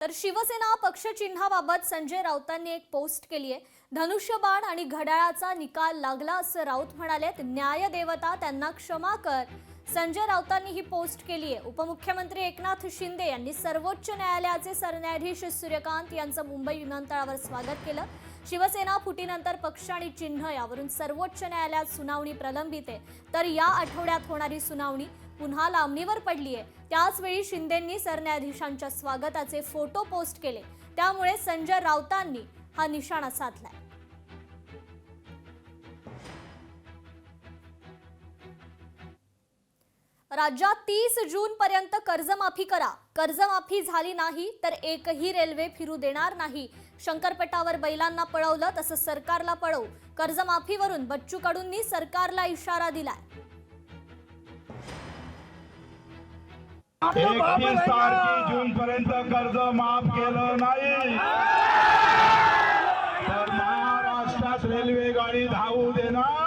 तर शिवसेना पक्षचिन्हाबाबत संजय राऊतांनी एक पोस्ट केली आहे। धनुष्यबाण आणि घड्याळाचा निकाल लागला असं राऊत म्हणालेत। न्याय देवता त्यांना क्षमा कर। संजय राऊतांनी ही पोस्ट केली आहे। उपमुख्यमंत्री एकनाथ शिंदे यांनी सर्वोच्च न्यायालयाचे सरन्यायाधीश सूर्यकांत यांचं मुंबई विमानतळावर स्वागत केलं। शिवसेना फुटीनंतर पक्ष आणि चिन्ह यावरून सर्वोच्च न्यायालयात सुनावणी प्रलंबित आहे, तर या आठवड्यात होणारी सुनावणी पुन्हा लांबणीवर पडली आहे। त्याच वेळी शिंदेंनी सरन्यायाधीशांच्या स्वागताचे फोटो पोस्ट केले, त्यामुळे संजय राऊतांनी हा निशाणा साधलाय। राज्यात 30 जून पर्यंत कर्जमाफी करा। कर्जमाफी झाली नाही तर एकही रेल्वे फिरू देणार नाही। शंकरपटावर बैलांना पळवलं तसं सरकारला पळवू। कर्जमाफीवरून बच्चू कडूंनी सरकारला इशारा दिलाय। 31 जून पर्यंत कर्ज माफ केलं नाही तर महाराष्ट्रात रेल्वे गाडी धावू देणार।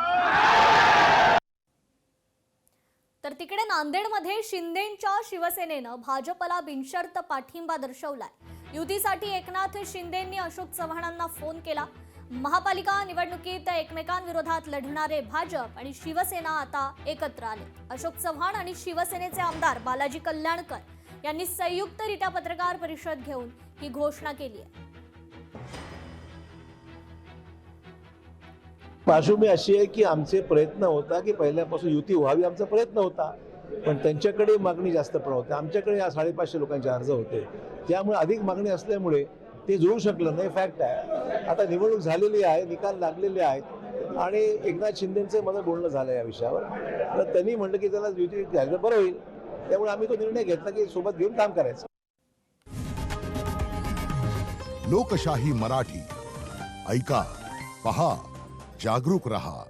तर तिकडे नांदेडमध्ये शिंदेंच्या शिवसेनेनं भाजपला बिनशर्त पाठिंबा दर्शवलाय। युतीसाठी एकनाथ शिंदेंनी अशोक चव्हाणांना फोन केला। महापालिका निवडणुकीत एकमेकांविरोधात लढणारे भाजप आणि शिवसेना आता एकत्र आले। अशोक चव्हाण आणि शिवसेनेचे आमदार बालाजी कल्याणकर यांनी संयुक्तरित्या पत्रकार परिषद घेऊन ही घोषणा केली आहे। पार्श्वभूमी अशी आहे की आमचे प्रयत्न होता की पहिल्यापासून युती व्हावी, आमचा प्रयत्न होता, पण त्यांच्याकडे मागणी जास्त पण होती। आमच्याकडे 550 लोकांचे अर्ज होते, त्यामुळे अधिक मागणी असल्यामुळे ते जुळू शकलं नाही। फॅक्ट आहे, आता निवडणूक झालेली आहे, निकाल लागलेले आहेत आणि एकनाथ शिंदेंचं माझं बोलणं झालं या विषयावर। तर त्यांनी म्हटलं की त्याला युती झालं बरं होईल, त्यामुळे आम्ही तो निर्णय घेतला की सोबत घेऊन काम करायचं। लोकशाही मराठी ऐका, पहा, जागरूक रहा।